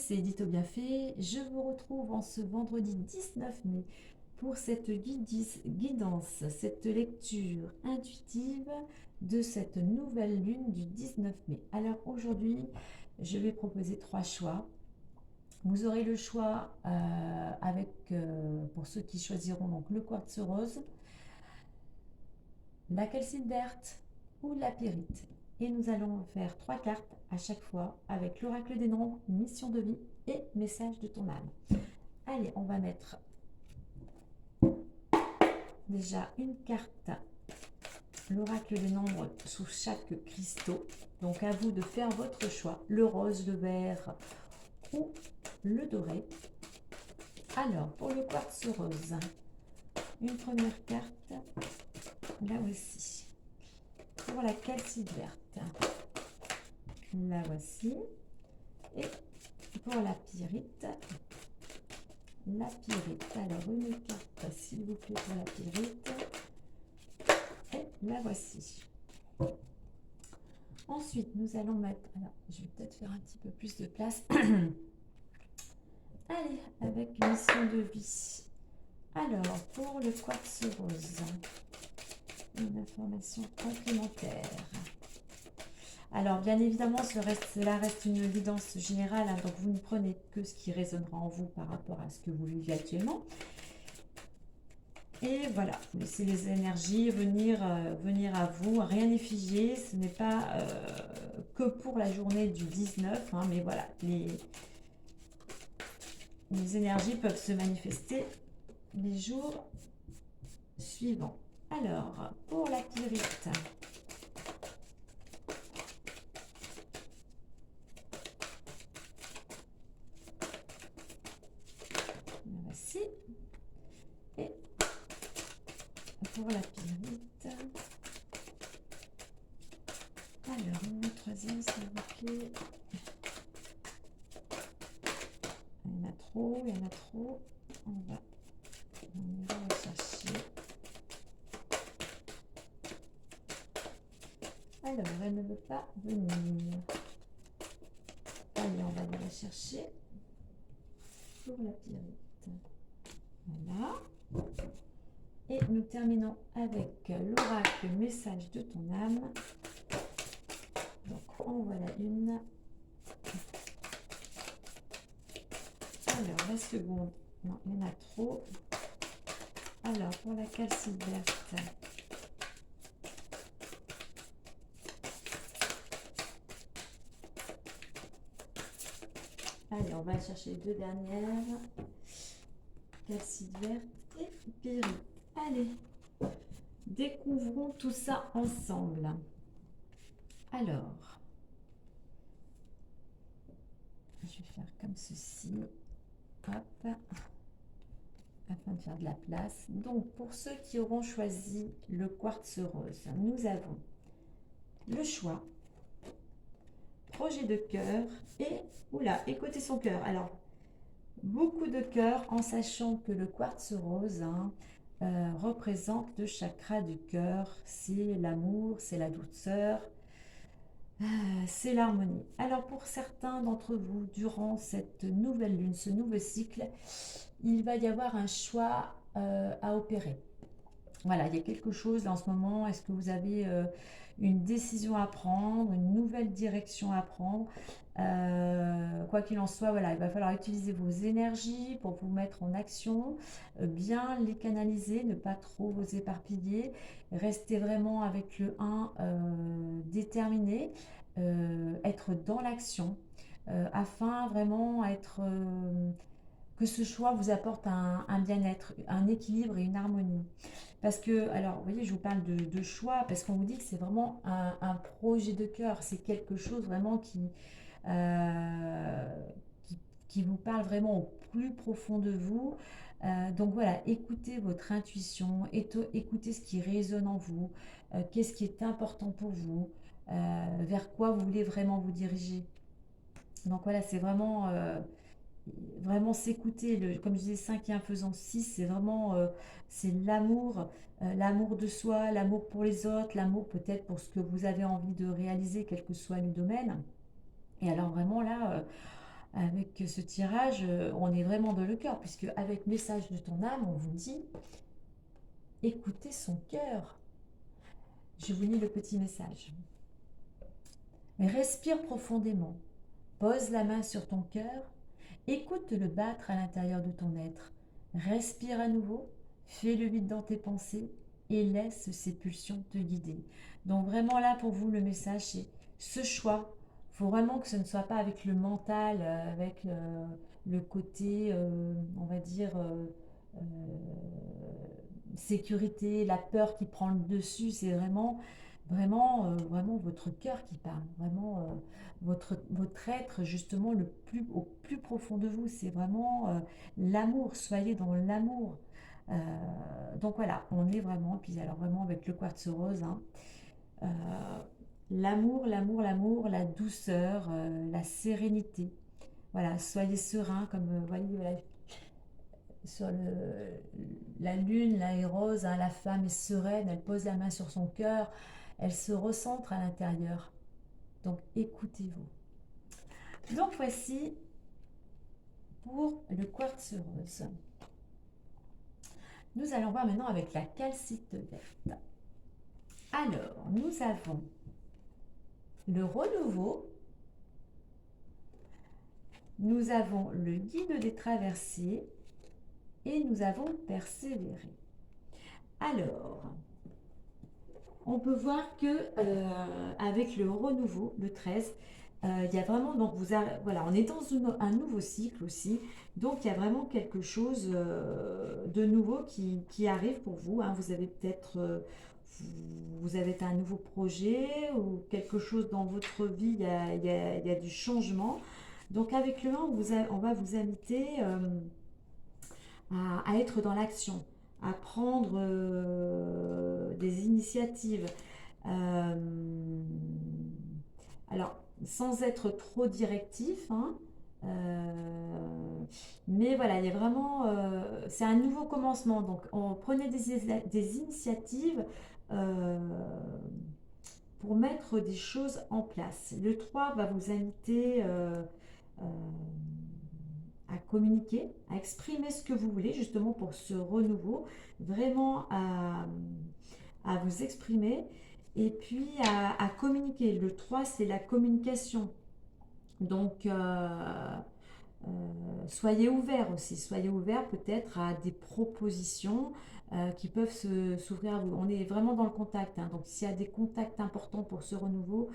c'est Édito Bienfait. Je vous retrouve en ce vendredi 19 mai pour cette guidance, cette lecture intuitive de cette nouvelle lune du 19 mai. Alors aujourd'hui, je vais proposer trois choix. Vous aurez le choix pour ceux qui choisiront donc le quartz rose, la calcite verte ou la pyrite. Et nous allons faire trois cartes à chaque fois avec l'oracle des nombres, mission de vie et message de ton âme. Allez, on va mettre déjà une carte, l'oracle des nombres sous chaque cristaux. Donc à vous de faire votre choix, le rose, le vert ou le doré. Alors, pour le quartz rose, une première carte, la voici. Pour la calcite verte, la voici. Et pour la pyrite, alors une carte s'il vous plaît pour la pyrite, et la voici. Ensuite nous allons mettre, alors je vais peut-être faire un petit peu plus de place. Allez, avec mission de vie. Alors pour le quartz rose, une information complémentaire. Alors, bien évidemment, cela reste une guidance générale, hein, donc vous ne prenez que ce qui résonnera en vous par rapport à ce que vous vivez actuellement. Et voilà, vous laissez les énergies venir à vous, rien n'est figé, ce n'est pas que pour la journée du 19, hein, mais voilà, les énergies peuvent se manifester les jours suivants. Alors, pour la pyrite, voici. Et pour la pyrite, alors une troisième s'il vous plaît. Il y en a trop, on ira la chercher. Alors elle ne veut pas venir. Allez, on va aller la chercher pour la pyrite. Voilà. Et nous terminons avec l'oracle message de ton âme. Donc en voilà une. Alors la seconde, non, il y en a trop. Alors pour la calcite verte, allez, on va chercher les deux dernières. Calcite verte et pyrite. Allez, découvrons tout ça ensemble. Alors, je vais faire comme ceci. Hop, afin de faire de la place. Donc, pour ceux qui auront choisi le quartz rose, nous avons le choix, projet de cœur et, oula, écoutez son cœur. Alors, beaucoup de cœur en sachant que le quartz rose représente le chakra du cœur. C'est l'amour, c'est la douceur, c'est l'harmonie. Alors pour certains d'entre vous, durant cette nouvelle lune, ce nouveau cycle, il va y avoir un choix à opérer. Voilà, il y a quelque chose là en ce moment. Est-ce que vous avez une décision à prendre, une nouvelle direction à prendre? Quoi qu'il en soit, voilà, il va falloir utiliser vos énergies pour vous mettre en action, bien les canaliser, ne pas trop vous éparpiller, rester vraiment avec le 1 déterminé, être dans l'action, afin vraiment que ce choix vous apporte un bien-être, un équilibre et une harmonie. Parce que, alors, vous voyez, je vous parle de choix, parce qu'on vous dit que c'est vraiment un projet de cœur, c'est quelque chose vraiment euh, qui vous parle vraiment au plus profond de vous. Donc voilà, écoutez votre intuition, écoutez ce qui résonne en vous, qu'est-ce qui est important pour vous, vers quoi vous voulez vraiment vous diriger. Donc voilà, c'est vraiment s'écouter, comme je disais, 5 faisant 6, c'est vraiment c'est l'amour de soi, l'amour pour les autres, l'amour peut-être pour ce que vous avez envie de réaliser, quel que soit le domaine. Et alors vraiment là, avec ce tirage, on est vraiment dans le cœur, puisque avec message de ton âme, on vous dit, écoutez son cœur. Je vous lis le petit message. Respire profondément, pose la main sur ton cœur, écoute-le battre à l'intérieur de ton être. Respire à nouveau, fais le vide dans tes pensées et laisse ces pulsions te guider. Donc vraiment là pour vous le message c'est ce choix. Il faut vraiment que ce ne soit pas avec le mental, avec le côté, on va dire, sécurité, la peur qui prend le dessus. C'est vraiment votre cœur qui parle, vraiment votre être justement au plus profond de vous. C'est vraiment l'amour, soyez dans l'amour. Euh, donc voilà, on est vraiment, puis alors vraiment avec le quartz rose, hein, euh, l'amour, l'amour, l'amour, la douceur, la sérénité. Voilà, soyez serein, comme vous voyez, voilà, sur la lune, là est rose, hein, la femme est sereine, elle pose la main sur son cœur, elle se recentre à l'intérieur. Donc écoutez-vous. Donc voici pour le quartz rose. Nous allons voir maintenant avec la calcite verte. Alors, nous avons le renouveau, nous avons le guide des traversées et nous avons persévéré. Alors, on peut voir que avec le renouveau, le 13, il y a vraiment, donc voilà, on est dans un nouveau cycle aussi, donc il y a vraiment quelque chose de nouveau qui arrive pour vous, hein. Vous avez peut-être, vous avez un nouveau projet ou quelque chose dans votre vie, il y a du changement. Donc avec le 1, on va vous inviter à être dans l'action, à prendre des initiatives. Euh, alors, sans être trop directif, hein, mais voilà, il y a vraiment, c'est un nouveau commencement. Donc, prenez des initiatives euh, pour mettre des choses en place. Le 3 va vous inviter euh, à communiquer, à exprimer ce que vous voulez, justement pour ce renouveau, vraiment à vous exprimer et puis à communiquer. Le 3 c'est la communication. Donc, soyez ouverts aussi, soyez ouverts peut-être à des propositions qui peuvent s'ouvrir à vous. On est vraiment dans le contact, hein. Donc s'il y a des contacts importants pour ce renouveau,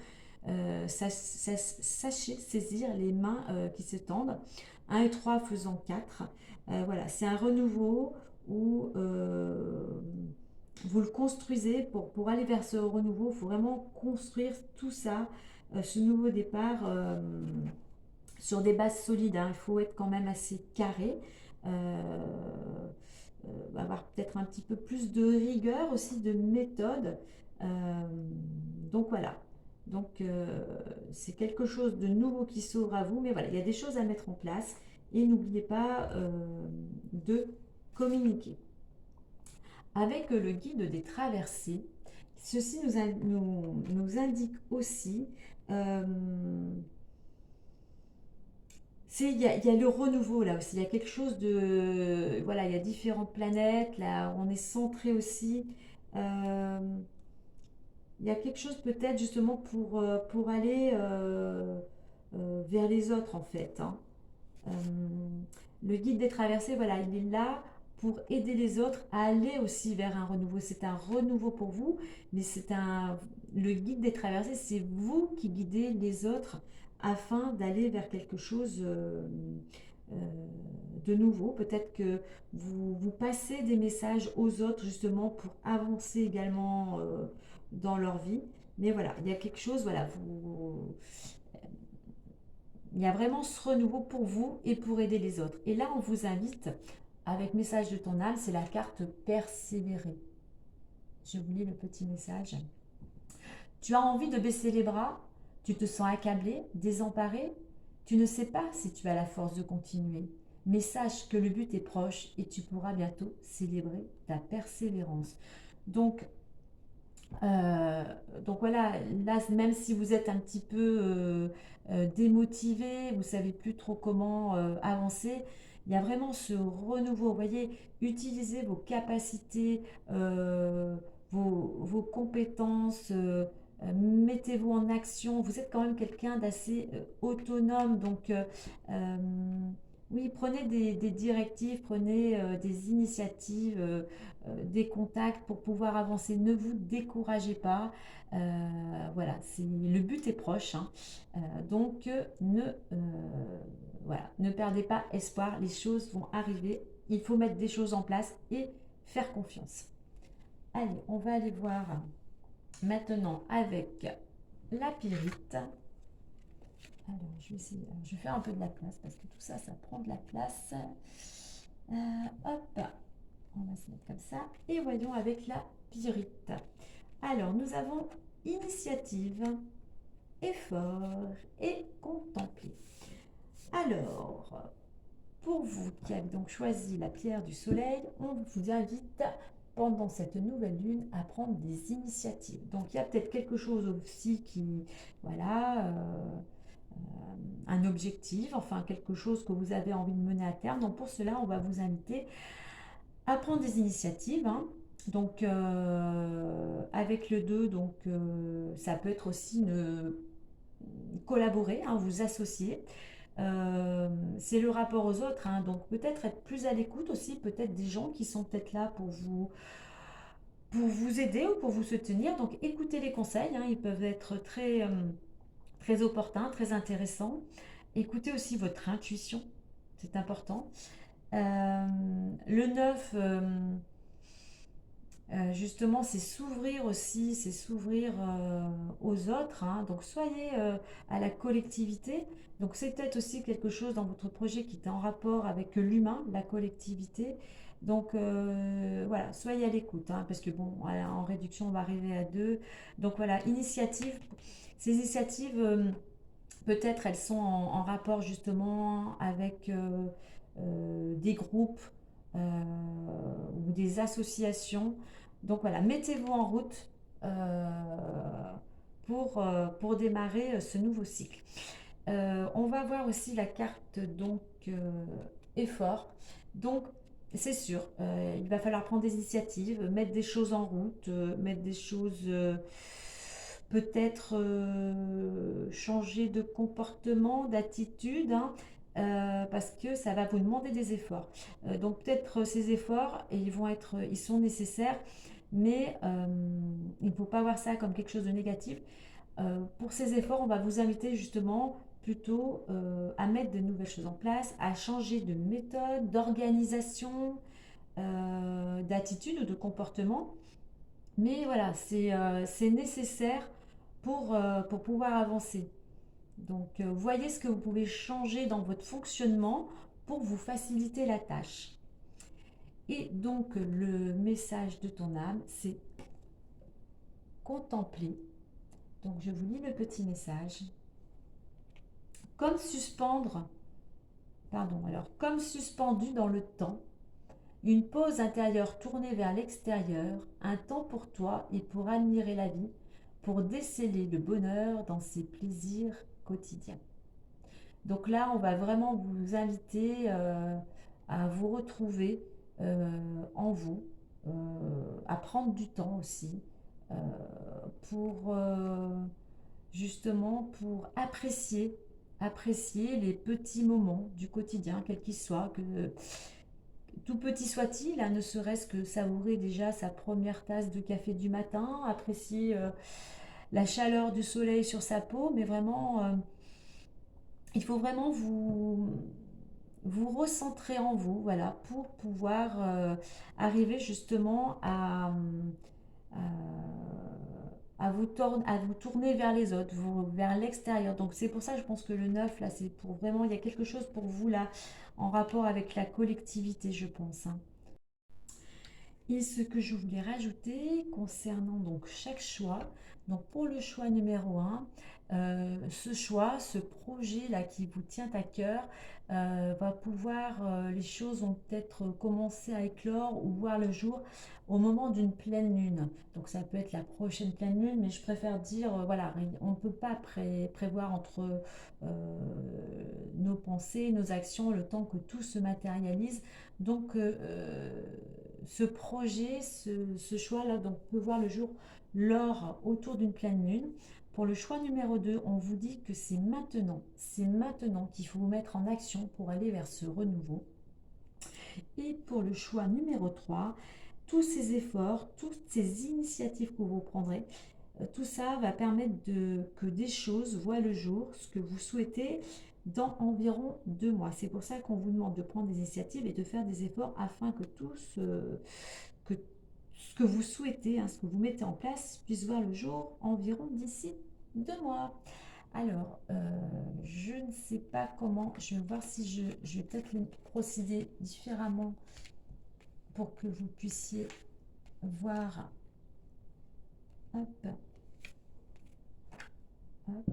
sachez saisir les mains qui se tendent. 1 et 3 faisant 4. Voilà, c'est un renouveau où vous le construisez pour aller vers ce renouveau. Il faut vraiment construire tout ça, ce nouveau départ sur des bases solides, hein. Il faut être quand même assez carré. Avoir peut-être un petit peu plus de rigueur aussi, de méthode. Euh, donc voilà. Donc c'est quelque chose de nouveau qui s'ouvre à vous, mais voilà, il y a des choses à mettre en place et n'oubliez pas de communiquer. Avec le guide des traversées, ceci nous indique aussi euh, il y a le renouveau là aussi, il y a quelque chose de... Voilà, il y a différentes planètes, là on est centré aussi. Euh, il y a quelque chose peut-être justement pour aller vers les autres en fait, hein. Euh, le guide des traversées, voilà, il est là pour aider les autres à aller aussi vers un renouveau. C'est un renouveau pour vous, mais le guide des traversées, c'est vous qui guidez les autres afin d'aller vers quelque chose euh, de nouveau. Peut-être que vous passez des messages aux autres justement pour avancer également dans leur vie. Mais voilà, il y a quelque chose, voilà, il y a vraiment ce renouveau pour vous et pour aider les autres. Et là, on vous invite, avec message de ton âme, c'est la carte persévérer. Je vous lis le petit message. Tu as envie de baisser les bras, tu te sens accablé, désemparé, tu ne sais pas si tu as la force de continuer. Mais sache que le but est proche et tu pourras bientôt célébrer ta persévérance. Donc, donc voilà, là, même si vous êtes un petit peu démotivé, vous savez plus trop comment avancer, il y a vraiment ce renouveau. Vous voyez, utilisez vos capacités, vos compétences, mettez-vous en action. Vous êtes quand même quelqu'un d'assez autonome, donc euh, oui, prenez des directives, prenez des initiatives, des contacts pour pouvoir avancer. Ne vous découragez pas. Voilà, le but est proche, hein. Donc voilà, ne perdez pas espoir. Les choses vont arriver. Il faut mettre des choses en place et faire confiance. Allez, on va aller voir maintenant avec la pyrite. Alors, je vais essayer. Alors, je vais faire un peu de la place parce que tout ça, ça prend de la place. Hop, on va se mettre comme ça. Et voyons avec la pyrite. Alors, nous avons initiative, effort et contempler. Alors, pour vous qui avez donc choisi la pierre du soleil, on vous invite pendant cette nouvelle lune à prendre des initiatives. Donc, il y a peut-être quelque chose aussi qui, voilà, un objectif, enfin quelque chose que vous avez envie de mener à terme. Donc, pour cela, on va vous inviter à prendre des initiatives, hein. Donc, avec le 2, donc, ça peut être aussi collaborer, hein, vous associer. C'est le rapport aux autres, hein, donc peut-être être plus à l'écoute aussi, peut-être des gens qui sont peut-être là pour vous aider ou pour vous soutenir. Donc écoutez les conseils, hein, ils peuvent être très opportuns, très intéressants. Écoutez aussi votre intuition, c'est important. Le 9, justement, c'est s'ouvrir aussi, c'est s'ouvrir aux autres, hein. Donc, soyez à la collectivité. Donc, c'est peut-être aussi quelque chose dans votre projet qui est en rapport avec l'humain, la collectivité. Donc, voilà, soyez à l'écoute, hein, parce que bon, voilà, en réduction, on va arriver à 2. Donc, voilà, initiative. Ces initiatives, peut-être, elles sont en rapport justement avec des groupes ou des associations. Donc voilà, mettez-vous en route pour démarrer ce nouveau cycle. On va voir aussi la carte donc effort. Donc c'est sûr, il va falloir prendre des initiatives, mettre des choses en route, mettre des choses peut-être changer de comportement, d'attitude, hein, parce que ça va vous demander des efforts. Donc peut-être ces efforts, ils sont nécessaires, mais il ne faut pas voir ça comme quelque chose de négatif. Pour ces efforts, on va vous inviter justement plutôt à mettre de nouvelles choses en place, à changer de méthode, d'organisation, d'attitude ou de comportement. Mais voilà, c'est nécessaire pour pouvoir avancer. Donc, voyez ce que vous pouvez changer dans votre fonctionnement pour vous faciliter la tâche. Et donc, le message de ton âme, c'est contempler. Donc, je vous lis le petit message. Comme suspendre, pardon, alors, comme suspendu dans le temps, une pause intérieure tournée vers l'extérieur, un temps pour toi et pour admirer la vie, pour déceler le bonheur dans ses plaisirs quotidiens. Donc là, on va vraiment vous inviter à vous retrouver en vous, à prendre du temps aussi euh, pour justement pour apprécier les petits moments du quotidien, quels qu'ils soient, que tout petit soit-il, hein, ne serait-ce que savourer déjà sa première tasse de café du matin, apprécier la chaleur du soleil sur sa peau, mais vraiment, il faut vraiment vous recentrer en vous, voilà, pour pouvoir arriver justement à, à vous tourner vers les autres, vers l'extérieur. Donc c'est pour ça, je pense que le 9 là, c'est pour vraiment, il y a quelque chose pour vous, là, en rapport avec la collectivité, je pense, hein. Et ce que je voulais rajouter concernant donc chaque choix, donc pour le choix numéro 1, ce choix, ce projet-là qui vous tient à cœur, va pouvoir, les choses vont peut-être commencer à éclore ou voir le jour au moment d'une pleine lune. Donc ça peut être la prochaine pleine lune, mais je préfère dire, voilà, on ne peut pas prévoir entre nos pensées, nos actions, le temps que tout se matérialise. Donc ce projet, ce choix-là donc, peut voir le jour autour d'une pleine lune. Pour le choix numéro 2, on vous dit que c'est maintenant qu'il faut vous mettre en action pour aller vers ce renouveau. Et pour le choix numéro 3, tous ces efforts, toutes ces initiatives que vous prendrez, tout ça va permettre que des choses voient le jour, ce que vous souhaitez, dans environ 2 mois. C'est pour ça qu'on vous demande de prendre des initiatives et de faire des efforts afin que que ce que vous souhaitez, hein, ce que vous mettez en place, puisse voir le jour environ d'ici 2 mois. Alors, je ne sais pas comment, je vais voir si je vais peut-être procéder différemment pour que vous puissiez voir. Hop, hop,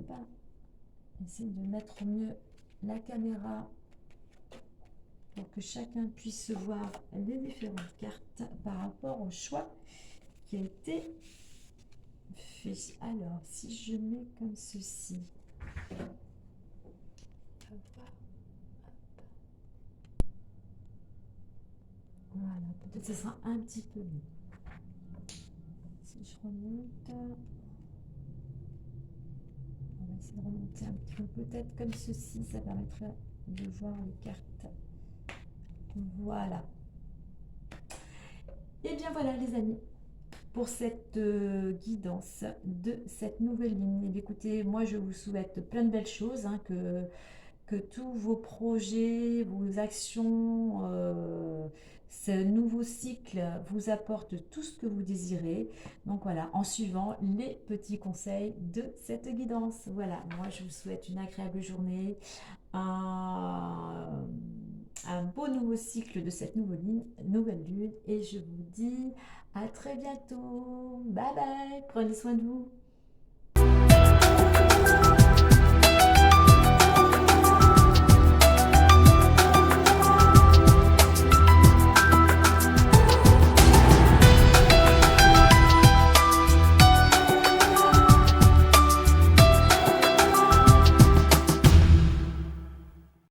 essayez de mettre mieux la caméra pour que chacun puisse voir les différentes cartes par rapport au choix qui a été fait. Alors, si je mets comme ceci, voilà, peut-être que ce sera un petit peu mieux. Si je remonte, on va essayer de remonter un petit peu, peut-être comme ceci, ça permettrait de voir les cartes. Voilà. Et bien voilà les amis, pour cette guidance de cette nouvelle ligne. Et écoutez, moi je vous souhaite plein de belles choses, hein, que tous vos projets, vos actions, ce nouveau cycle vous apporte tout ce que vous désirez. Donc voilà, en suivant les petits conseils de cette guidance. Voilà, moi je vous souhaite une agréable journée, un beau nouveau cycle de cette nouvelle lune, et je vous dis à très bientôt. Bye bye, prenez soin de vous.